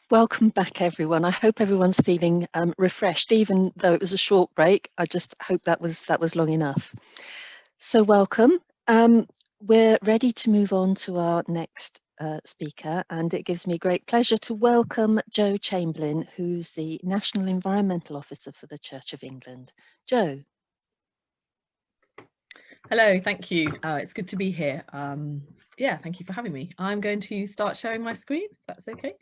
Welcome back, everyone. I hope everyone's feeling refreshed, even though it was a short break. I just hope that was long enough. So welcome. We're ready to move on to our next speaker, and it gives me great pleasure to welcome Joe Chamberlain, who's the National Environmental Officer for the Church of England. Joe. Hello, thank you. It's good to be here. Yeah, thank you for having me. I'm going to start sharing my screen, if that's okay.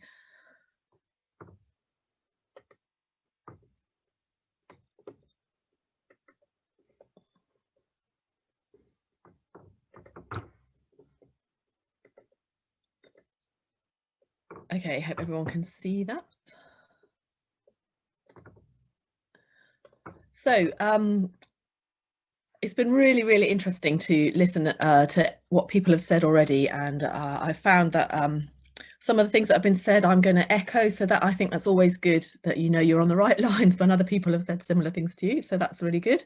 Okay, hope everyone can see that. So it's been really interesting to listen to what people have said already, and I found that some of the things that have been said I'm going to echo, so that I think that's always good, that you know you're on the right lines when other people have said similar things to you, so that's really good.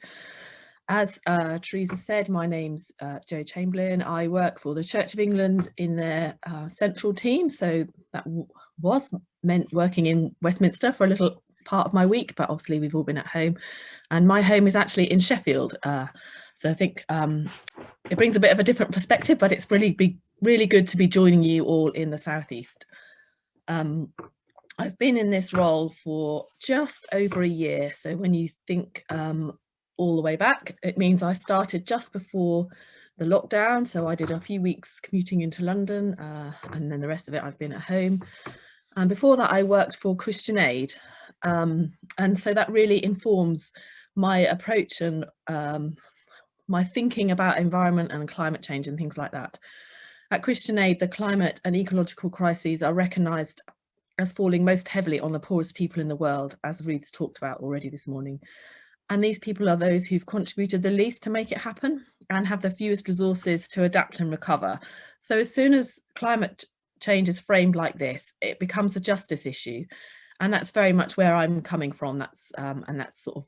As Teresa said, my name's Joe Chamberlain. I work for the Church of England in their central team, so that meant working in Westminster for a little part of my week, but obviously we've all been at home, and my home is actually in Sheffield, so I think it brings a bit of a different perspective, but it's really good to be joining you all in the southeast. I've been in this role for just over a year, so when you think all the way back, it means I started just before the lockdown, so I did a few weeks commuting into London, and then the rest of it I've been at home. And before that I worked for Christian Aid, and so that really informs my approach and my thinking about environment and climate change and things like that. At Christian Aid, the climate and ecological crises are recognised as falling most heavily on the poorest people in the world, as Ruth's talked about already this morning. And these people are those who've contributed the least to make it happen and have the fewest resources to adapt and recover. So as soon as climate change is framed like this, it becomes a justice issue. And that's very much where I'm coming from. And that's sort of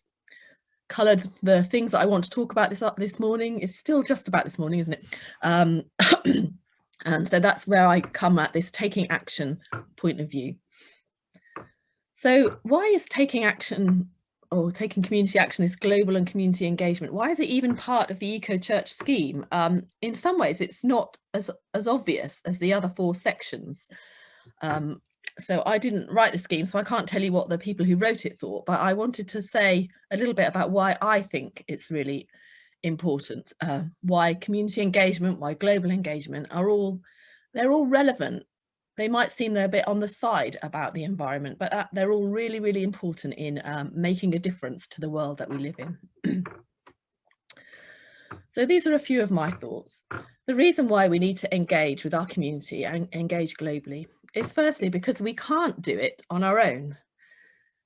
coloured the things that I want to talk about this morning. It's still just about this morning, isn't it? And so that's where I come at this taking action point of view. So why is taking action, or taking community action, is global and community engagement? Why is it even part of the eco-church scheme? In some ways, it's not as obvious as the other four sections. So I didn't write the scheme, so I can't tell you what the people who wrote it thought, but I wanted to say a little bit about why I think it's really important, why community engagement, why global engagement they're all relevant. They might seem they're a bit on the side about the environment, but they're all really important in making a difference to the world that we live in. So these are a few of my thoughts. The reason why we need to engage with our community and engage globally is firstly because we can't do it on our own.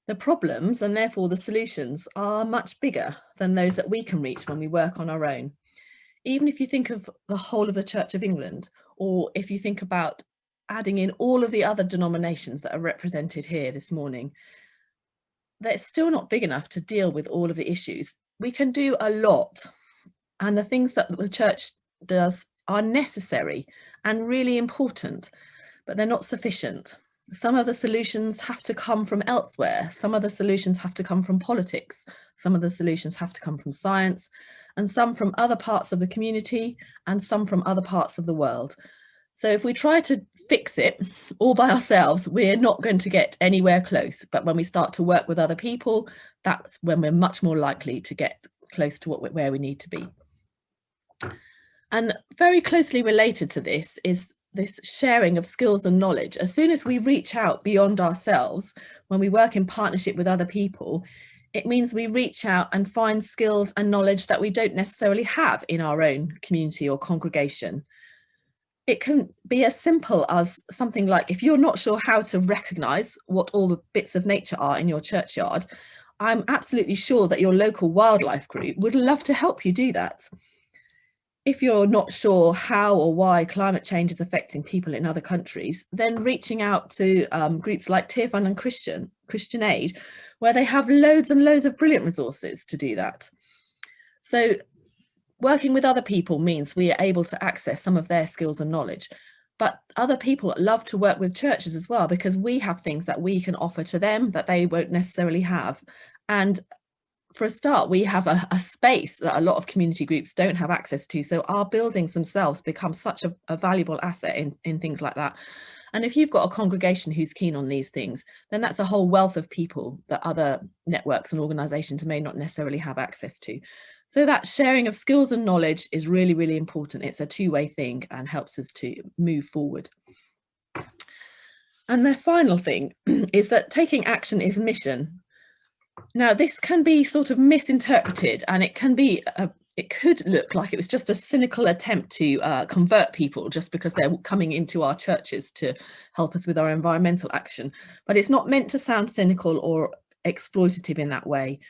The problems, and therefore the solutions, are much bigger than those that we can reach when we work on our own. Even if you think of the whole of the Church of England, or if you think about adding in all of the other denominations that are represented here this morning, they're still not big enough to deal with all of the issues. We can do a lot, and the things that the Church does are necessary and really important, but they're not sufficient. Some of the solutions have to come from elsewhere. Some of the solutions have to come from politics. Some of the solutions have to come from science, and some from other parts of the community, and some from other parts of the world. So if we try to fix it all by ourselves, we're not going to get anywhere close. But when we start to work with other people, that's when we're much more likely to get close to where we need to be. And very closely related to this is this sharing of skills and knowledge. As soon as we reach out beyond ourselves, when we work in partnership with other people, it means we reach out and find skills and knowledge that we don't necessarily have in our own community or congregation. It can be as simple as something like, if you're not sure how to recognise what all the bits of nature are in your churchyard, I'm absolutely sure that your local wildlife group would love to help you do that. If you're not sure how or why climate change is affecting people in other countries, then reaching out to groups like Tear Fund and Christian Aid, where they have loads and loads of brilliant resources to do that. So working with other people means we are able to access some of their skills and knowledge. But other people love to work with churches as well, because we have things that we can offer to them that they won't necessarily have. And for a start, we have a space that a lot of community groups don't have access to. So our buildings themselves become such a valuable asset in things like that. And if you've got a congregation who's keen on these things, then that's a whole wealth of people that other networks and organisations may not necessarily have access to. So that sharing of skills and knowledge is really, really important. It's a two-way thing and helps us to move forward. And the final thing is that taking action is mission. Now, this can be sort of misinterpreted, and it could look like it was just a cynical attempt to convert people just because they're coming into our churches to help us with our environmental action. But it's not meant to sound cynical or exploitative in that way.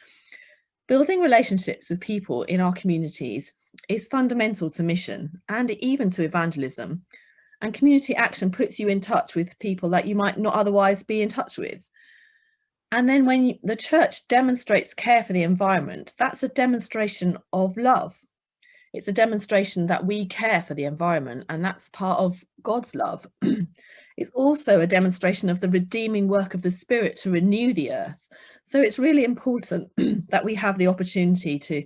Building relationships with people in our communities is fundamental to mission and even to evangelism. And community action puts you in touch with people that you might not otherwise be in touch with. And then when the church demonstrates care for the environment, that's a demonstration of love. It's a demonstration that we care for the environment, and that's part of God's love. It's also a demonstration of the redeeming work of the Spirit to renew the earth. So it's really important that we have the opportunity to,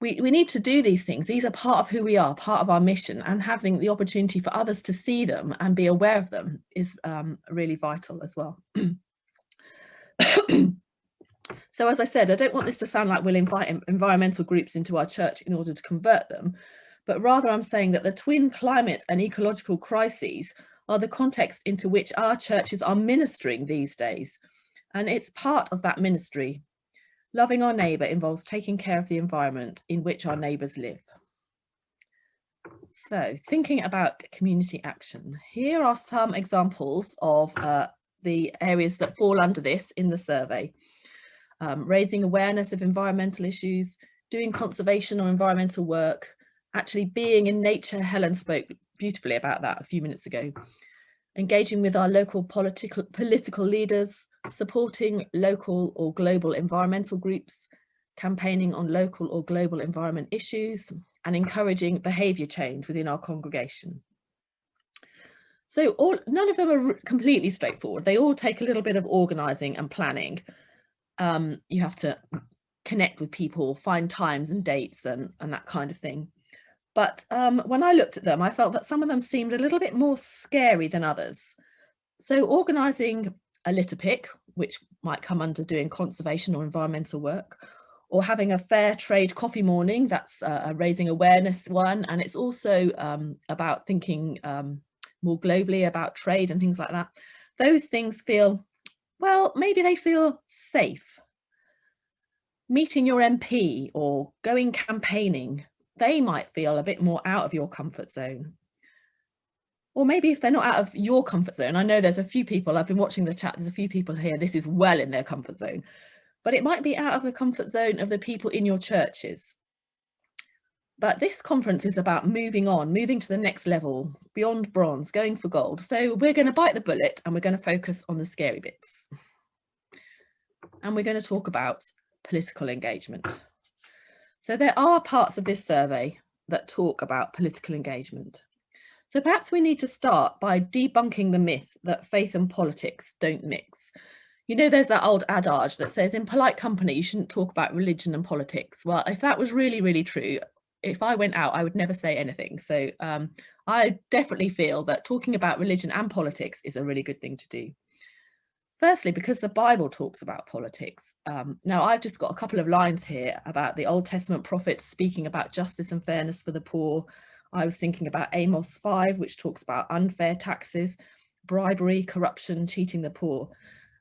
we need to do these things. These are part of who we are, part of our mission, and having the opportunity for others to see them and be aware of them is really vital as well. So as I said, I don't want this to sound like we'll invite environmental groups into our church in order to convert them, but rather I'm saying that the twin climate and ecological crises are the context into which our churches are ministering these days. And it's part of that ministry. Loving our neighbour involves taking care of the environment in which our neighbours live. So thinking about community action, here are some examples of the areas that fall under this in the survey. Raising awareness of environmental issues, doing conservation or environmental work, actually being in nature. Helen spoke beautifully about that a few minutes ago. Engaging with our local political leaders, supporting local or global environmental groups, campaigning on local or global environment issues, and encouraging behaviour change within our congregation. So none of them are completely straightforward. They all take a little bit of organising and planning. You have to connect with people, find times and dates and that kind of thing. But when I looked at them, I felt that some of them seemed a little bit more scary than others. So organising a litter pick, which might come under doing conservation or environmental work, or having a fair trade coffee morning, that's a raising awareness one. And it's also about thinking more globally about trade and things like that. Those things feel, well, maybe they feel safe. Meeting your MP or going campaigning, they might feel a bit more out of your comfort zone. Or maybe if they're not out of your comfort zone, I know there's a few people, I've been watching the chat, there's a few people here, this is well in their comfort zone, but it might be out of the comfort zone of the people in your churches. But this conference is about moving on, moving to the next level, beyond bronze, going for gold. So we're going to bite the bullet and we're going to focus on the scary bits. And we're going to talk about political engagement. So there are parts of this survey that talk about political engagement. So perhaps we need to start by debunking the myth that faith and politics don't mix. You know, there's that old adage that says in polite company, you shouldn't talk about religion and politics. Well, if that was really, really true, if I went out, I would never say anything. So I definitely feel that talking about religion and politics is a really good thing to do. Firstly, because the Bible talks about politics. Now, I've just got a couple of lines here about the Old Testament prophets speaking about justice and fairness for the poor. I was thinking about Amos 5, which talks about unfair taxes, bribery, corruption, cheating the poor.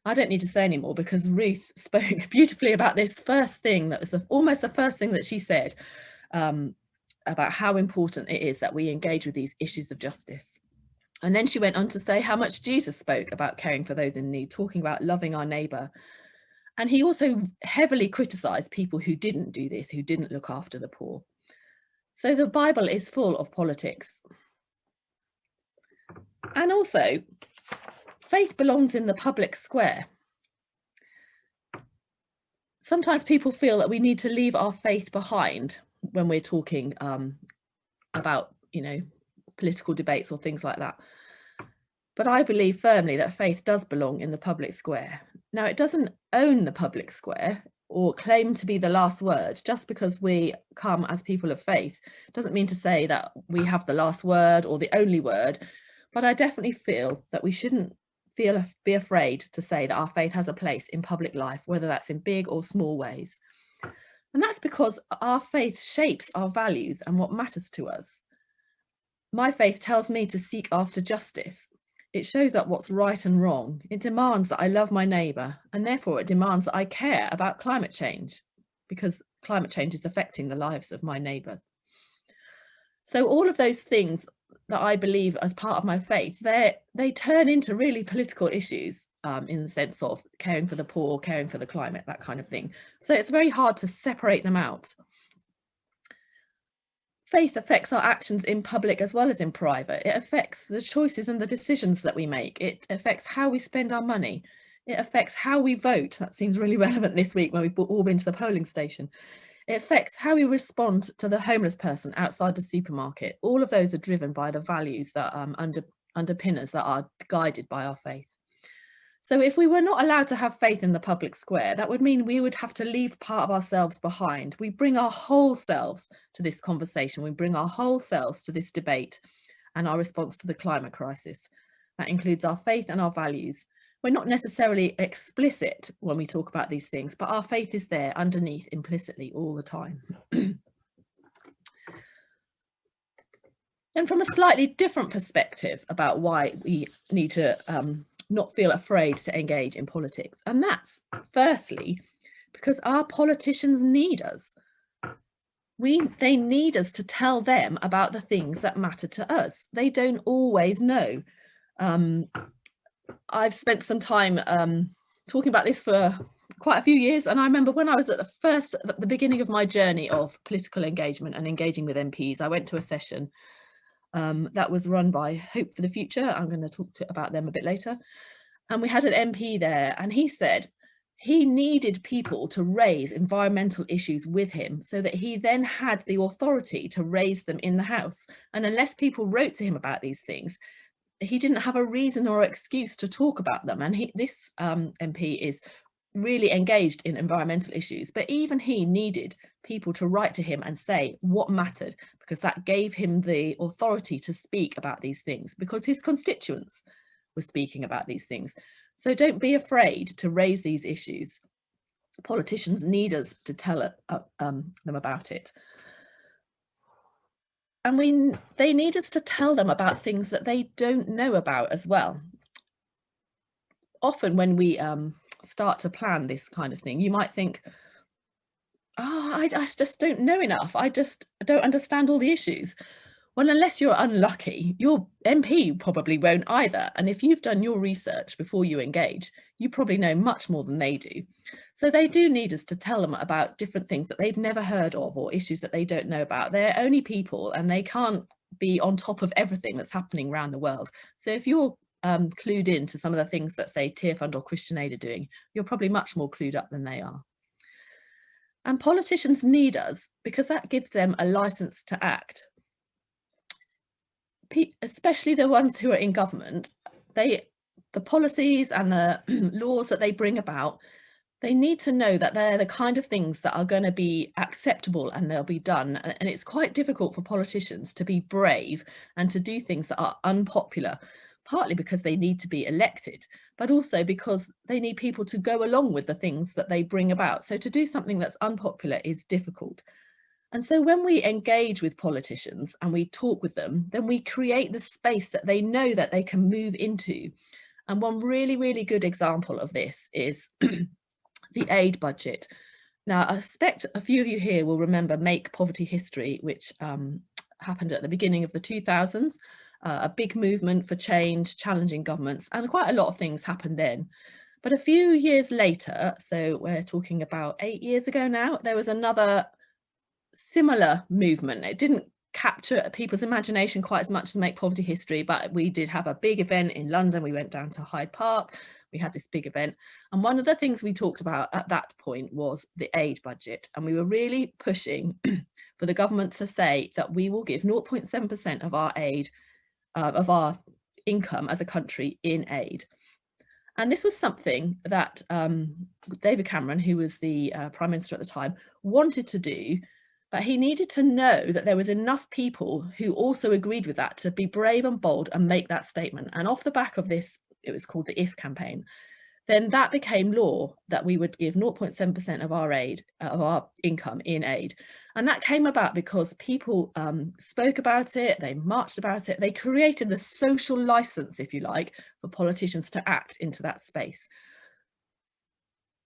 I don't need to say anymore because Ruth spoke beautifully about this first thing that was almost the first thing that she said about how important it is that we engage with these issues of justice. And then she went on to say how much Jesus spoke about caring for those in need, talking about loving our neighbour. And he also heavily criticised people who didn't do this, who didn't look after the poor. So the Bible is full of politics. And also, faith belongs in the public square. Sometimes people feel that we need to leave our faith behind when we're talking about, you know, political debates or things like that. But I believe firmly that faith does belong in the public square. Now, it doesn't own the public square or claim to be the last word. Just because we come as people of faith doesn't mean to say that we have the last word or the only word. But I definitely feel that we shouldn't be afraid to say that our faith has a place in public life, whether that's in big or small ways. And that's because our faith shapes our values and what matters to us. My faith tells me to seek after justice. It shows up what's right and wrong. It demands that I love my neighbour, and therefore it demands that I care about climate change, because climate change is affecting the lives of my neighbours. So all of those things that I believe as part of my faith, they turn into really political issues, in the sense of caring for the poor, caring for the climate, that kind of thing. So it's very hard to separate them out. Faith affects our actions in public as well as in private. It affects the choices and the decisions that we make. It affects how we spend our money. It affects how we vote. That seems really relevant this week when we've all been to the polling station. It affects how we respond to the homeless person outside the supermarket. All of those are driven by the values that underpin us, that are guided by our faith. So if we were not allowed to have faith in the public square, that would mean we would have to leave part of ourselves behind. We bring our whole selves to this conversation. We bring our whole selves to this debate and our response to the climate crisis. That includes our faith and our values. We're not necessarily explicit when we talk about these things, but our faith is there underneath implicitly all the time. And from a slightly different perspective about why we need to not feel afraid to engage in politics. And that's firstly, because our politicians need us. They need us to tell them about the things that matter to us. They don't always know. I've spent some time talking about this for quite a few years. And I remember when I was at the beginning of my journey of political engagement and engaging with MPs, I went to a session that was run by Hope for the Future. I'm going to talk about them a bit later. And we had an MP there, and he said he needed people to raise environmental issues with him so that he then had the authority to raise them in the House. And unless people wrote to him about these things, he didn't have a reason or excuse to talk about them. And this MP is really engaged in environmental issues, but even he needed people to write to him and say what mattered, because that gave him the authority to speak about these things, because his constituents were speaking about these things. So don't be afraid to raise these issues. Politicians need us to tell them about it. And they need us to tell them about things that they don't know about as well. Often when we start to plan this kind of thing, you might think, oh, I just don't know enough. I don't understand all the issues. Well, unless you're unlucky, your MP probably won't either. And if you've done your research before you engage, you probably know much more than they do. So they do need us to tell them about different things that they've never heard of or issues that they don't know about. They're only people and they can't be on top of everything that's happening around the world. So if you're clued in to some of the things that, say, Tearfund or Christian Aid are doing, you're probably much more clued up than they are. And politicians need us because that gives them a license to act. Especially the ones who are in government, the policies and the laws that they bring about, they need to know that they're the kind of things that are going to be acceptable and they'll be done. And it's quite difficult for politicians to be brave and to do things that are unpopular, partly because they need to be elected, but also because they need people to go along with the things that they bring about. So to do something that's unpopular is difficult. And so when we engage with politicians and we talk with them, then we create the space that they know that they can move into. And one really, really good example of this is the aid budget. Now, I suspect a few of you here will remember Make Poverty History, which happened at the beginning of the 2000s, a big movement for change, challenging governments, and quite a lot of things happened then. But a few years later, so we're talking about 8 years ago now, there was another similar movement. It didn't capture people's imagination quite as much as Make Poverty History, but we did have a big event in London. We went down to Hyde Park. We had this big event. And one of the things we talked about at that point was the aid budget. And we were really pushing for the government to say that we will give 0.7% of our aid of our income as a country in aid. And this was something that David Cameron, who was the Prime Minister at the time, wanted to do, but he needed to know that there was enough people who also agreed with that to be brave and bold and make that statement. And off the back of this, it was called the IF campaign, then that became law, that we would give 0.7% of our aid, of our income in aid. And that came about because people spoke about it, they marched about it, they created the social license, if you like, for politicians to act into that space.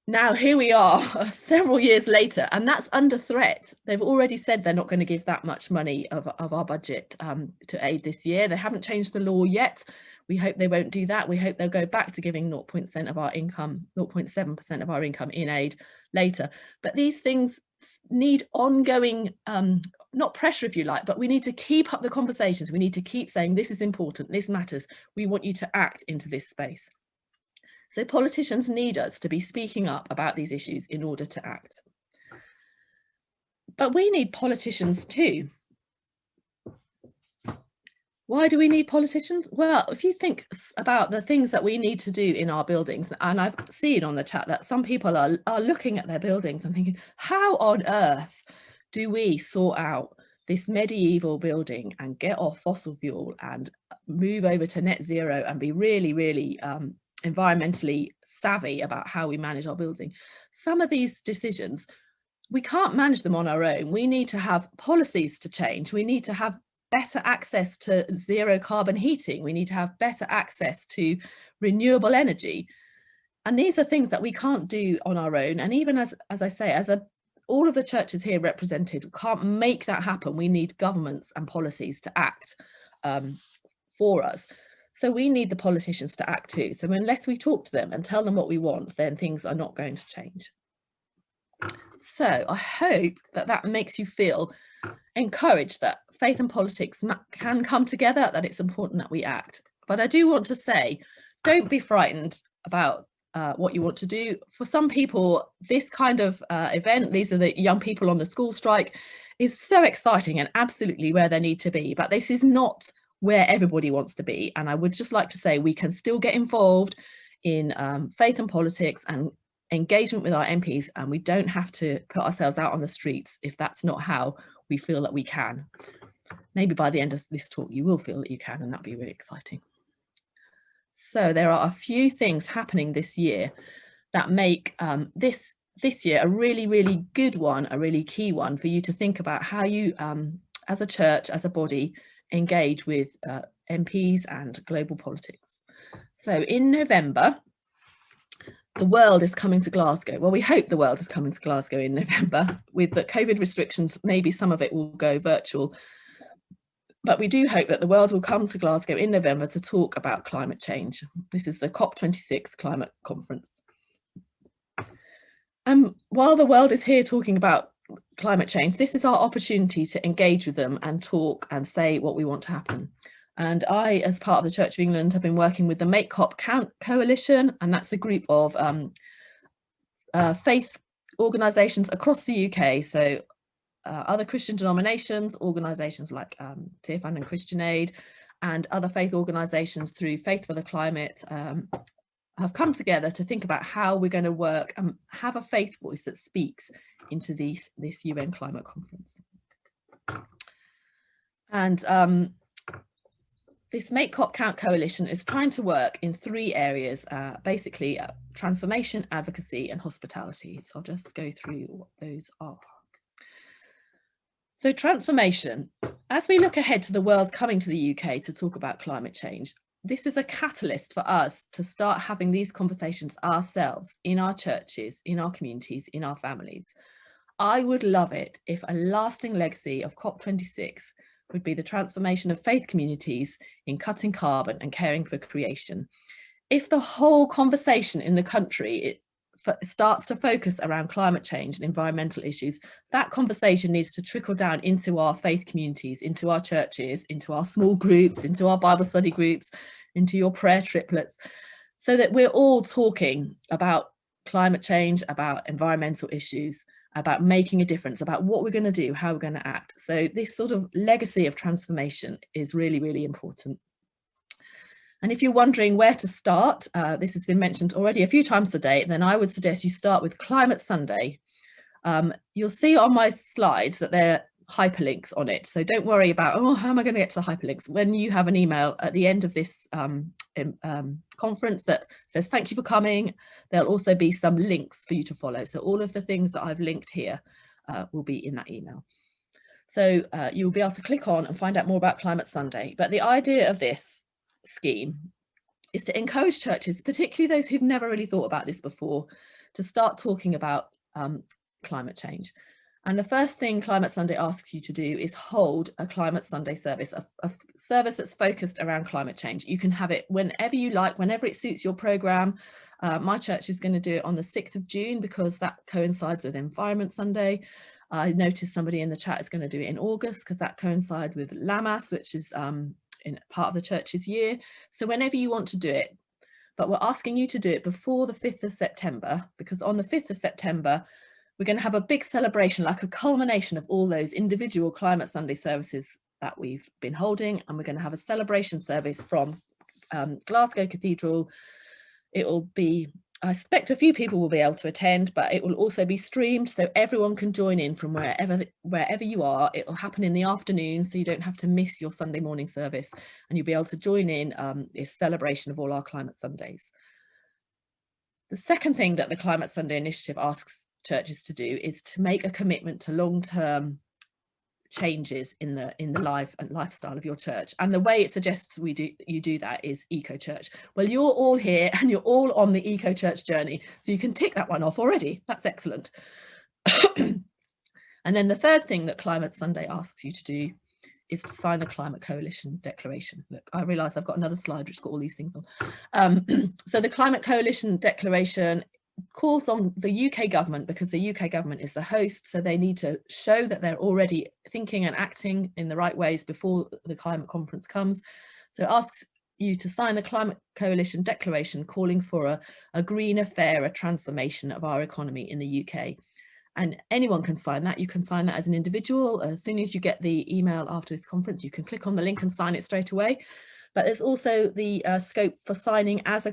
Now, here we are several years later, and that's under threat. They've already said they're not going to give that much money of our budget to aid this year. They haven't changed the law yet. We hope they won't do that. We hope they'll go back to giving 0.7% of our income in aid later. But these things need ongoing, not pressure, if you like, but we need to keep up the conversations. We need to keep saying, this is important, this matters. We want you to act into this space. So politicians need us to be speaking up about these issues in order to act. But we need politicians too. Why do we need politicians? Well, if you think about the things that we need to do in our buildings, and I've seen on the chat that some people are looking at their buildings and thinking, how on earth do we sort out this medieval building and get off fossil fuel and move over to net zero and be really, really environmentally savvy about how we manage our building? Some of these decisions, we can't manage them on our own. We need to have policies to change. We need to have better access to zero carbon heating. We need to have better access to renewable energy. And these are things that we can't do on our own. And even as I say, all of the churches here represented can't make that happen. We need governments and policies to act for us. So we need the politicians to act too. So unless we talk to them and tell them what we want, then things are not going to change. So I hope that makes you feel encouraged that faith and politics can come together, that it's important that we act. But I do want to say, don't be frightened about what you want to do. For some people, this kind of event, these are the young people on the school strike, is so exciting and absolutely where they need to be. But this is not where everybody wants to be. And I would just like to say we can still get involved in faith and politics and engagement with our MPs, and we don't have to put ourselves out on the streets if that's not how we feel that we can. Maybe by the end of this talk you will feel that you can, and that'd be really exciting. So there are a few things happening this year that make this year a really, really good one, a really key one for you to think about how you, as a church, as a body, engage with MPs and global politics. So in November, the world is coming to Glasgow. Well, we hope the world is coming to Glasgow in November. With the COVID restrictions, maybe some of it will go virtual. But we do hope that the world will come to Glasgow in November to talk about climate change. This is the COP26 climate conference. And while the world is here talking about climate change, this is our opportunity to engage with them and talk and say what we want to happen. And I, as part of the Church of England, have been working with the Make COP Count Coalition, and that's a group of faith organisations across the UK. So other Christian denominations, organisations like Tearfund and Christian Aid, and other faith organisations through Faith for the Climate have come together to think about how we're going to work and have a faith voice that speaks into this UN climate conference. And this Make COP Count Coalition is trying to work in 3 areas, basically transformation, advocacy and hospitality. So I'll just go through what those are. So transformation, as we look ahead to the world coming to the UK to talk about climate change, this is a catalyst for us to start having these conversations ourselves in our churches, in our communities, in our families. I would love it if a lasting legacy of COP26 would be the transformation of faith communities in cutting carbon and caring for creation. If the whole conversation in the country starts to focus around climate change and environmental issues, that conversation needs to trickle down into our faith communities, into our churches, into our small groups, into our Bible study groups, into your prayer triplets, so that we're all talking about climate change, about environmental issues, about making a difference, about what we're going to do, how we're going to act. So this sort of legacy of transformation is really, really important. And if you're wondering where to start, this has been mentioned already a few times today, then I would suggest you start with Climate Sunday. You'll see on my slides that there are hyperlinks on it. So don't worry about, oh, how am I going to get to the hyperlinks? When you have an email at the end of this conference that says, thank you for coming, there'll also be some links for you to follow. So all of the things that I've linked here will be in that email. So you'll be able to click on and find out more about Climate Sunday. But the idea of this scheme is to encourage churches, particularly those who've never really thought about this before, to start talking about climate change. And the first thing Climate Sunday asks you to do is hold a Climate Sunday service, a service that's focused around climate change. You can have it whenever you like, whenever it suits your programme. My church is going to do it on the 6th of June because that coincides with Environment Sunday. I noticed somebody in the chat is going to do it in August because that coincides with Lammas, which is in part of the church's year. So whenever you want to do it, but we're asking you to do it before the 5th of September, because on the 5th of September, we're going to have a big celebration, like a culmination of all those individual Climate Sunday services that we've been holding. And we're going to have a celebration service from Glasgow Cathedral. It will be, I expect a few people will be able to attend, but it will also be streamed so everyone can join in from wherever you are. It will happen in the afternoon, so you don't have to miss your Sunday morning service, and you'll be able to join in this celebration of all our Climate Sundays. The second thing that the Climate Sunday Initiative asks churches to do is to make a commitment to long-term changes in the life and lifestyle of your church. And the way it suggests you do that is Eco Church. Well, you're all here and you're all on the Eco Church journey, so you can tick that one off already. That's excellent. And then the third thing that Climate Sunday asks you to do is to sign the Climate Coalition Declaration. Look, I realise I've got another slide which has got all these things on. So the Climate Coalition Declaration calls on the UK government, because the UK government is the host, so they need to show that they're already thinking and acting in the right ways before the climate conference comes. So it asks you to sign the Climate Coalition Declaration calling for a greener, fairer transformation of our economy in the UK. And anyone can sign that. You can sign that as an individual. As soon as you get the email after this conference, you can click on the link and sign it straight away. But there's also the scope for signing as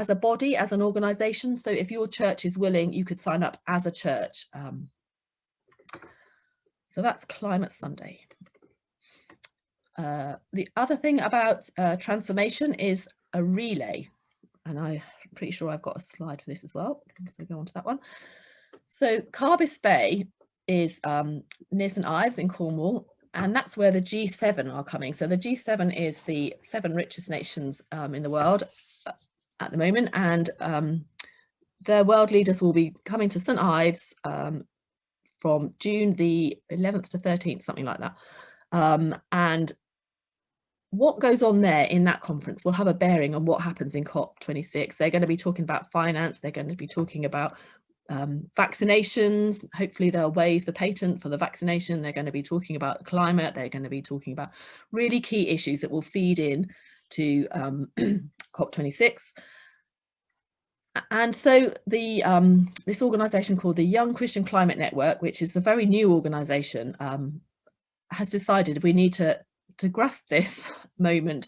a body, as an organisation. So if your church is willing, you could sign up as a church. So that's Climate Sunday. The other thing about transformation is a relay. And I'm pretty sure I've got a slide for this as well. So go on to that one. So Carbis Bay is near St Ives in Cornwall, and that's where the G7 are coming. So the G7 is the 7 richest nations in the world at the moment, and their world leaders will be coming to St Ives from June the 11th to 13th, something like that. And what goes on there in that conference will have a bearing on what happens in COP26. They're going to be talking about finance, they're going to be talking about vaccinations. Hopefully they'll waive the patent for the vaccination. They're going to be talking about climate. They're going to be talking about really key issues that will feed in to COP26. And so the this organisation called the Young Christian Climate Network, which is a very new organisation, has decided we need to grasp this moment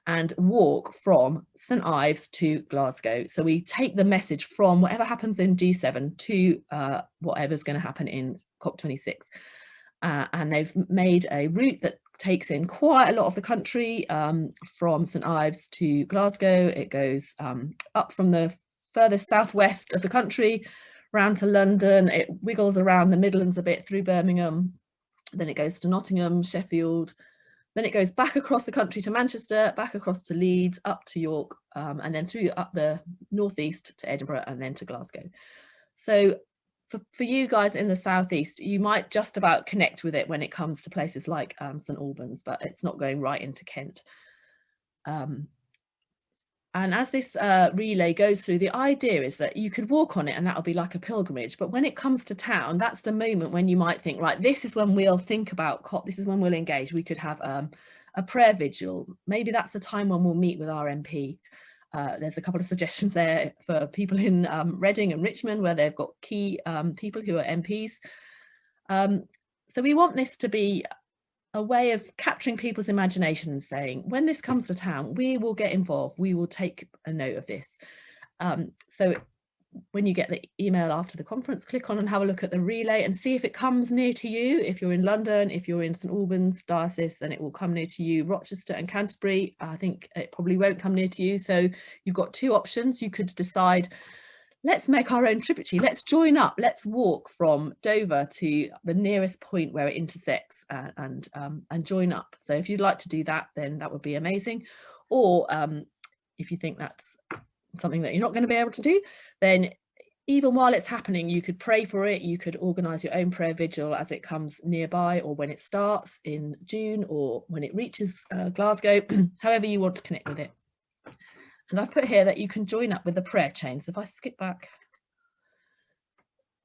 and walk from St Ives to Glasgow. So we take the message from whatever happens in G7 to whatever's going to happen in COP26. And they've made a route that takes in quite a lot of the country from St Ives to Glasgow. It goes up from the furthest southwest of the country, round to London. It wiggles around the Midlands a bit through Birmingham. Then it goes to Nottingham, Sheffield. Then it goes back across the country to Manchester, back across to Leeds, up to York, and then through up the northeast to Edinburgh and then to Glasgow. So for you guys in the southeast, you might just about connect with it when it comes to places like St Albans, but it's not going right into Kent. And as this relay goes through, the idea is that you could walk on it and that'll be like a pilgrimage. But when it comes to town, that's the moment when you might think, right, this is when we'll think about COP, this is when we'll engage. We could have a prayer vigil. Maybe that's the time when we'll meet with our MP. There's a couple of suggestions there for people in Reading and Richmond, where they've got key people who are MPs. So we want this to be a way of capturing people's imagination and saying, when this comes to town, we will get involved, we will take a note of this. So when you get the email after the conference, click on and have a look at the relay and see if it comes near to you. If you're in London, if you're in St Albans diocese, then it will come near to you. Rochester and Canterbury, I think it probably won't come near to you. So you've got two options. You could decide, let's make our own tributary, let's join up, let's walk from Dover to the nearest point where it intersects and join up. So if you'd like to do that, then that would be amazing. Or if you think that's something that you're not going to be able to do, then even while it's happening, you could pray for it, you could organise your own prayer vigil as it comes nearby, or when it starts in June, or when it reaches Glasgow, however you want to connect with it. And I've put here that you can join up with the prayer chain. So if I skip back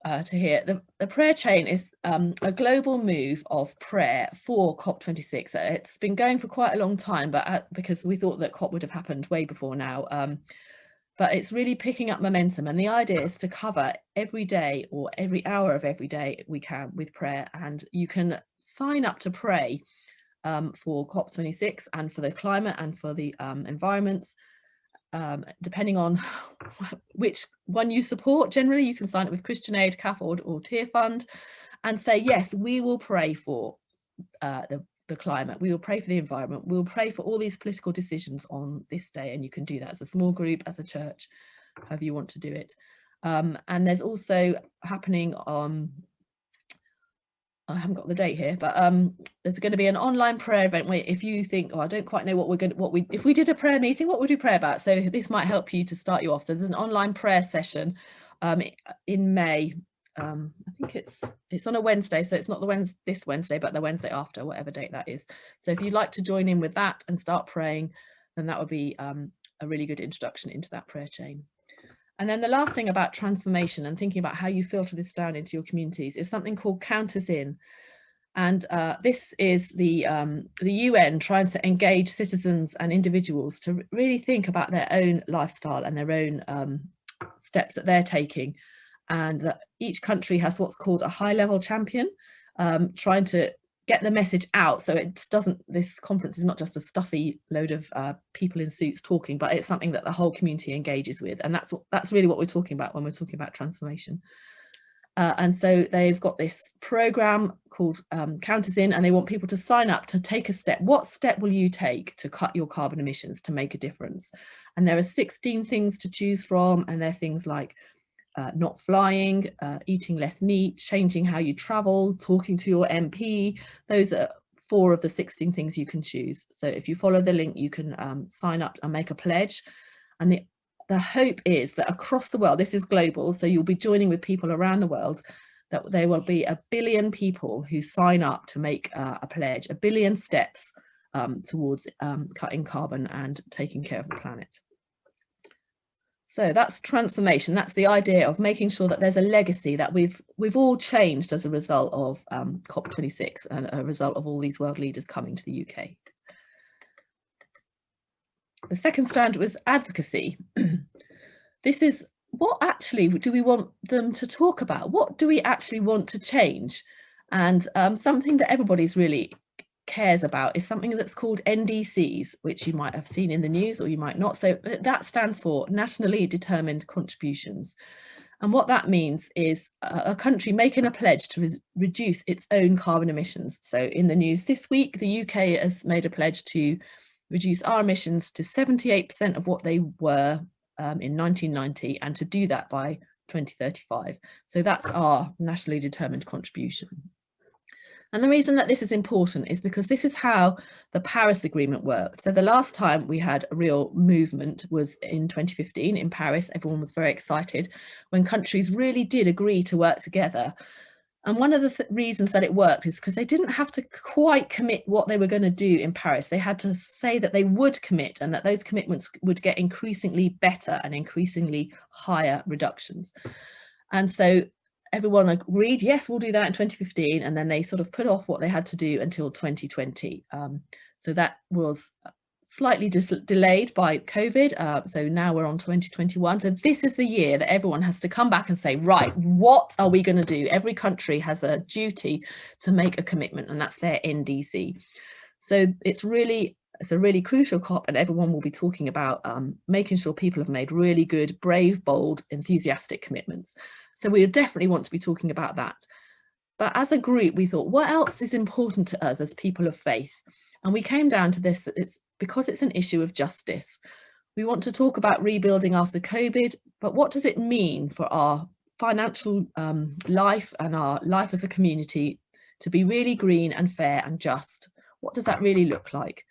to here, the prayer chain is a global move of prayer for COP26. It's been going for quite a long time, but because we thought that COP would have happened way before now. But it's really picking up momentum. And the idea is to cover every day or every hour of every day we can with prayer. And you can sign up to pray for COP26 and for the climate and for the environments. Depending on which one you support. Generally, you can sign up with Christian Aid, CAFOD or Tear Fund and say, yes, we will pray for the climate, we will pray for the environment, we will pray for all these political decisions on this day. And you can do that as a small group, as a church, however you want to do it. And there's also happening on, I haven't got the date here, but there's going to be an online prayer event where if you think, oh, I don't quite know if we did a prayer meeting, what would we pray about? So this might help you to start you off. So there's an online prayer session in May. I think it's on a Wednesday, so it's not this Wednesday, but the Wednesday after, whatever date that is. So if you'd like to join in with that and start praying, then that would be a really good introduction into that prayer chain. And then the last thing about transformation and thinking about how you filter this down into your communities is something called Count Us In. And this is the UN trying to engage citizens and individuals to really think about their own lifestyle and their own steps that they're taking. And that each country has what's called a high-level champion, trying to get the message out. So this conference is not just a stuffy load of people in suits talking, but it's something that the whole community engages with. And that's really what we're talking about when we're talking about transformation. And so they've got this program called Count Us In, and they want people to sign up to take a step. What step will you take to cut your carbon emissions to make a difference? And there are 16 things to choose from, and they're things like not flying, eating less meat, changing how you travel, talking to your MP. Those are 4 of the 16 things you can choose. So if you follow the link, you can sign up and make a pledge. And the hope is that across the world, this is global, so you'll be joining with people around the world, that there will be 1 billion people who sign up to make a pledge, 1 billion steps towards cutting carbon and taking care of the planet. So that's transformation. That's the idea of making sure that there's a legacy, that we've all changed as a result of COP26 and a result of all these world leaders coming to the UK. The second strand was advocacy. This is, what actually do we want them to talk about? What do we actually want to change? And something that everybody's really cares about is something that's called NDCs, which you might have seen in the news or you might not. So that stands for Nationally Determined Contributions. And what that means is a country making a pledge to reduce its own carbon emissions. So in the news this week, the UK has made a pledge to reduce our emissions to 78% of what they were in 1990, and to do that by 2035. So that's our nationally determined contribution. And the reason that this is important is because this is how the Paris Agreement worked. So the last time we had a real movement was in 2015 in Paris. Everyone was very excited when countries really did agree to work together. And one of the reasons that it worked is because they didn't have to quite commit what they were going to do in Paris. They had to say that they would commit, and that those commitments would get increasingly better and increasingly higher reductions. And so everyone agreed, yes, we'll do that in 2015, and then they sort of put off what they had to do until 2020. So that was slightly delayed by COVID. So now we're on 2021. So this is the year that everyone has to come back and say, right, what are we going to do? Every country has a duty to make a commitment, and that's their NDC. So it's a really crucial COP, and everyone will be talking about making sure people have made really good, brave, bold, enthusiastic commitments. So we definitely want to be talking about that. But as a group, we thought, what else is important to us as people of faith? And we came down to this, it's because it's an issue of justice. We want to talk about rebuilding after COVID, but what does it mean for our financial life and our life as a community to be really green and fair and just? What does that really look like?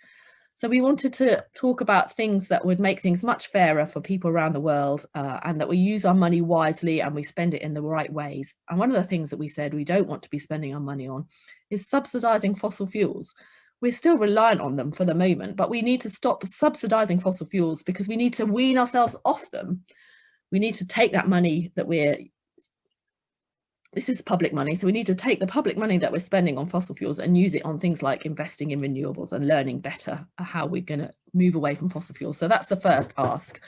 So we wanted to talk about things that would make things much fairer for people around the world, and that we use our money wisely and we spend it in the right ways. And one of the things that we said we don't want to be spending our money on is subsidising fossil fuels. We're still reliant on them for the moment, but we need to stop subsidising fossil fuels because we need to wean ourselves off them. We need to take that money that this is public money, so we need to take the public money that we're spending on fossil fuels and use it on things like investing in renewables and learning better how we're going to move away from fossil fuels. So that's the first ask.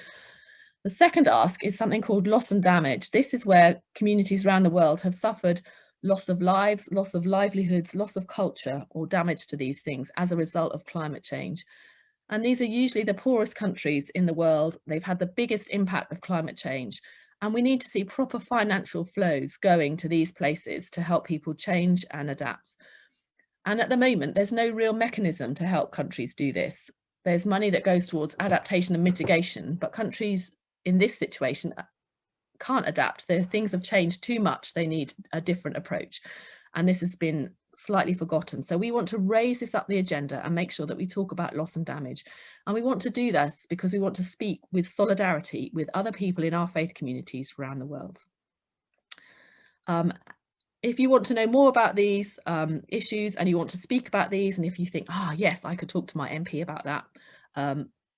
The second ask is something called loss and damage. This is where communities around the world have suffered loss of lives, loss of livelihoods, loss of culture, or damage to these things as a result of climate change. And these are usually the poorest countries in the world. They've had the biggest impact of climate change. And we need to see proper financial flows going to these places to help people change and adapt. And at the moment, there's no real mechanism to help countries do this. There's money that goes towards adaptation and mitigation, but countries in this situation can't adapt. Things have changed too much. They need a different approach. And this has been slightly forgotten. So we want to raise this up the agenda and make sure that we talk about loss and damage. And we want to do this because we want to speak with solidarity with other people in our faith communities around the world. If you want to know more about these issues and you want to speak about these, and if you think, yes, I could talk to my MP about that,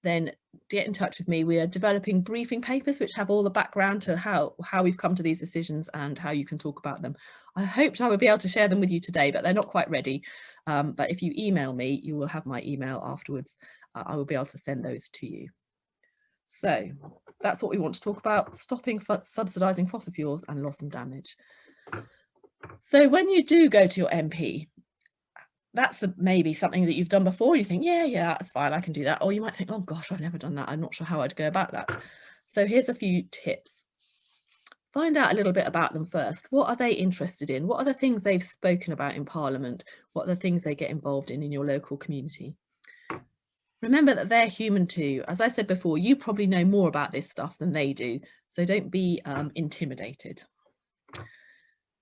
then get in touch with me. We are developing briefing papers which have all the background to how we've come to these decisions and how you can talk about them. I hoped I would be able to share them with you today, but they're not quite ready. But if you email me, you will have my email afterwards. I will be able to send those to you. So that's what we want to talk about: stopping subsidising fossil fuels and loss and damage. So when you do go to your MP, that's maybe something that you've done before. You think, yeah, that's fine, I can do that. Or you might think, oh gosh, I've never done that. I'm not sure how I'd go about that. So here's a few tips. Find out a little bit about them first. What are they interested in? What are the things they've spoken about in Parliament? What are the things they get involved in your local community? Remember that they're human too. As I said before, you probably know more about this stuff than they do. So don't be intimidated.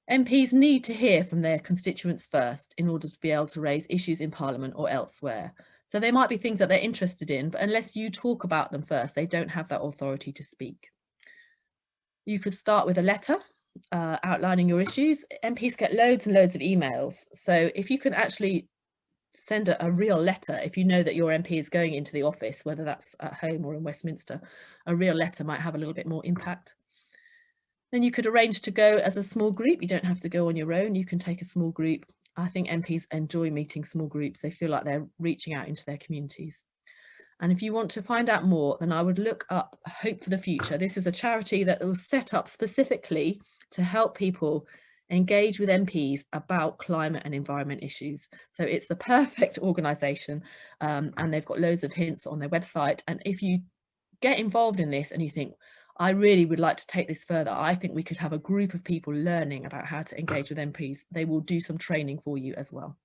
MPs need to hear from their constituents first in order to be able to raise issues in Parliament or elsewhere. So there might be things that they're interested in, but unless you talk about them first, they don't have that authority to speak. You could start with a letter outlining your issues. MPs get loads and loads of emails. So if you can actually send a real letter, if you know that your MP is going into the office, whether that's at home or in Westminster, a real letter might have a little bit more impact. Then you could arrange to go as a small group. You don't have to go on your own. You can take a small group. I think MPs enjoy meeting small groups. They feel like they're reaching out into their communities. And if you want to find out more, then I would look up Hope for the Future. This is a charity that was set up specifically to help people engage with MPs about climate and environment issues. So it's the perfect organisation, and they've got loads of hints on their website. And if you get involved in this and you think, I really would like to take this further, I think we could have a group of people learning about how to engage with MPs. They will do some training for you as well.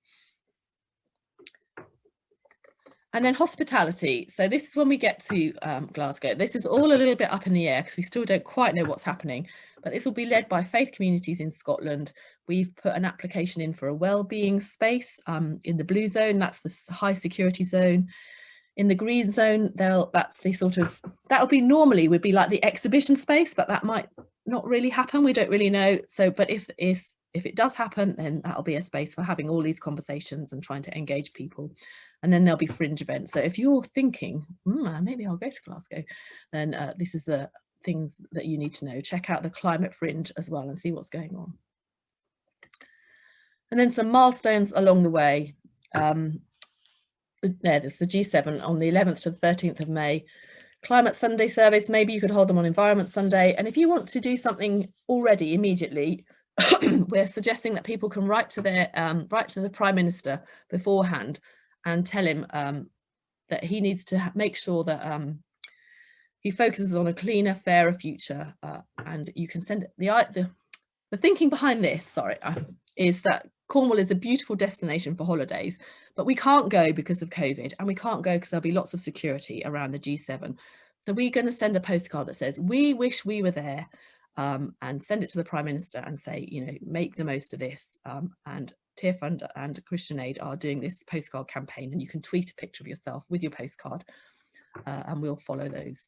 And then hospitality. So this is when we get to Glasgow. This is all a little bit up in the air because we still don't quite know what's happening, but this will be led by faith communities in Scotland. We've put an application in for a wellbeing space in the blue zone. That's the high security zone. In the green zone, that's the sort of, that'll be normally would be like the exhibition space, but that might not really happen. We don't really know. So, but if it does happen, then that'll be a space for having all these conversations and trying to engage people. And then there'll be fringe events. So if you're thinking, maybe I'll go to Glasgow, then this is the things that you need to know. Check out the climate fringe as well and see what's going on. And then some milestones along the way. there's the G7 on the 11th to the 13th of May. Climate Sunday service, maybe you could hold them on Environment Sunday. And if you want to do something already immediately, we're suggesting that people can write to the Prime Minister beforehand and tell him that he needs to make sure that he focuses on a cleaner, fairer future. And you can send the thinking behind this, is that Cornwall is a beautiful destination for holidays, but we can't go because of COVID, and we can't go because there'll be lots of security around the G7. So we're going to send a postcard that says, we wish we were there, and send it to the Prime Minister and say, you know, make the most of this. And Tear Fund and Christian Aid are doing this postcard campaign, and you can tweet a picture of yourself with your postcard, and we'll follow those.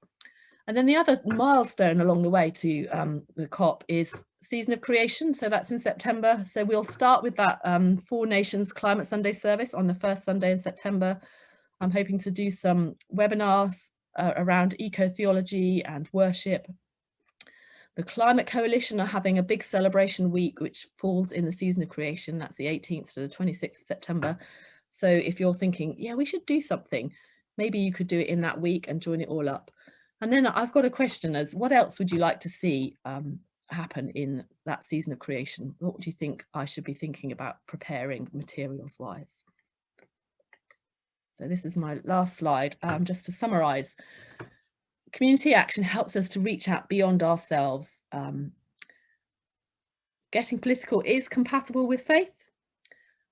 And then the other milestone along the way to the COP is Season of Creation. So that's in September. So we'll start with that Four Nations Climate Sunday service on the first Sunday in September. I'm hoping to do some webinars around eco-theology and worship. The Climate Coalition are having a big celebration week, which falls in the Season of Creation. That's the 18th to the 26th of September. So if you're thinking, yeah, we should do something, maybe you could do it in that week and join it all up. And then I've got a question as, what else would you like to see happen in that Season of Creation? What do you think I should be thinking about preparing materials wise? So this is my last slide, just to summarize. Community action helps us to reach out beyond ourselves. Getting political is compatible with faith.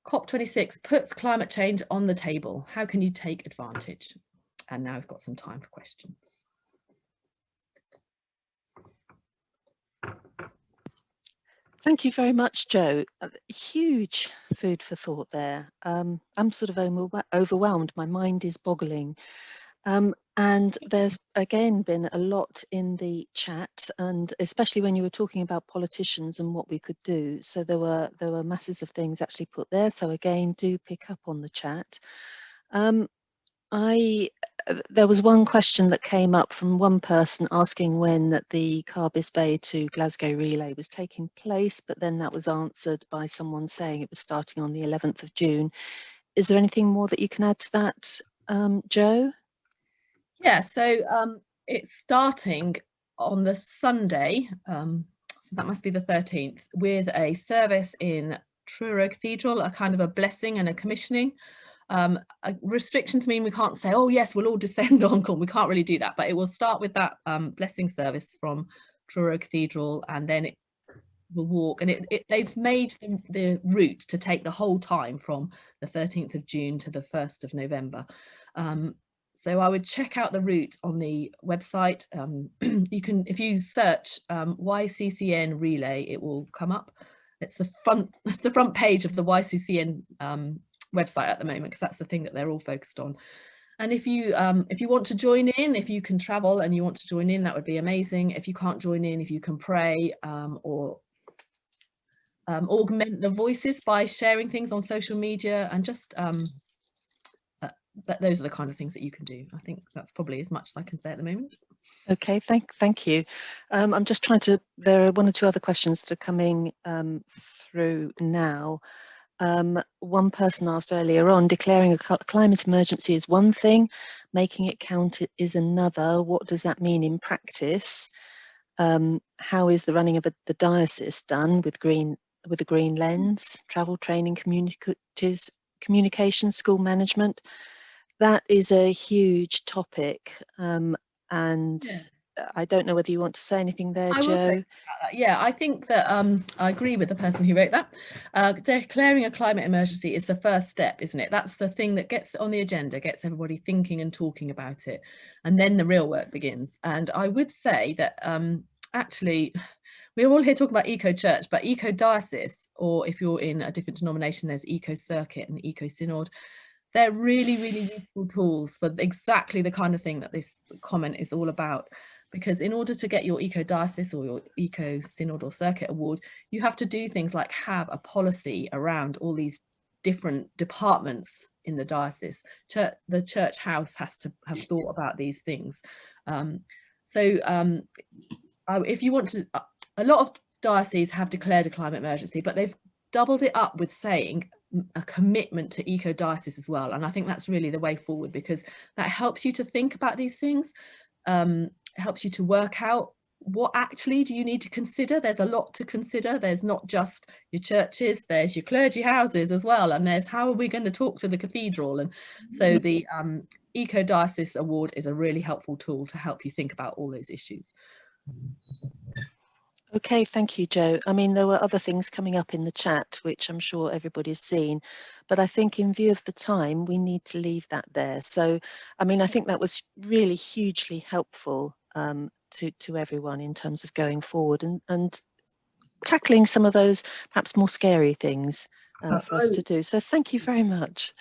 COP26 puts climate change on the table. How can you take advantage? And now we've got some time for questions. Thank you very much, Jo. Huge food for thought there. I'm sort of overwhelmed. My mind is boggling. And there's again been a lot in the chat, and especially when you were talking about politicians and what we could do. So there were masses of things actually put there. So again, do pick up on the chat. There was one question that came up from one person asking when that the Carbis Bay to Glasgow relay was taking place, but then that was answered by someone saying it was starting on the 11th of June. Is there anything more that you can add to that, Jo? Yeah, so it's starting on the Sunday, so that must be the 13th, with a service in Truro Cathedral, a kind of a blessing and a commissioning. Restrictions mean we can't say, oh yes, we'll all descend on Cornwall. We can't really do that, but it will start with that blessing service from Truro Cathedral, and then it will walk, and they've made the route to take the whole time from the 13th of June to the 1st of November. So I would check out the route on the website. You can, if you search YCCN relay, it will come up. It's the front page of the YCCN website at the moment, because that's the thing that they're all focused on. And if you want to join in, if you can travel and you want to join in, that would be amazing. If you can't join in, if you can pray or augment the voices by sharing things on social media, and just those are the kind of things that you can do. I think that's probably as much as I can say at the moment. Okay, thank you. I'm just trying to, there are one or two other questions that are coming through now. One person asked earlier on, declaring a climate emergency is one thing, making it count is another. What does that mean in practice? How is the running of the diocese done with the green lens, travel, training, communication, school management? That is a huge topic, and yeah. I don't know whether you want to say anything there, Jo. Yeah, I think that I agree with the person who wrote that. Declaring a climate emergency is the first step, isn't it? That's the thing that gets on the agenda, gets everybody thinking and talking about it, and then the real work begins. And I would say that actually, we're all here talking about eco-church, but eco-diocese, or if you're in a different denomination, there's eco-circuit and eco-synod. They're really, really useful tools for exactly the kind of thing that this comment is all about. Because in order to get your eco-diocese or your eco-synod or circuit award, you have to do things like have a policy around all these different departments in the diocese. The church house has to have thought about these things. If you want to, a lot of dioceses have declared a climate emergency, but they've doubled it up with saying a commitment to eco-diocese as well. And I think that's really the way forward, because that helps you to think about these things, helps you to work out what actually do you need to consider. There's a lot to consider. There's not just your churches, there's your clergy houses as well, and there's how are we going to talk to the cathedral. And so the eco-diocese award is a really helpful tool to help you think about all those issues. Okay, thank you, Jo. I mean, there were other things coming up in the chat, which I'm sure everybody's seen, but I think in view of the time, we need to leave that there. So, I mean, I think that was really hugely helpful to everyone in terms of going forward and tackling some of those perhaps more scary things for us to do. So thank you very much.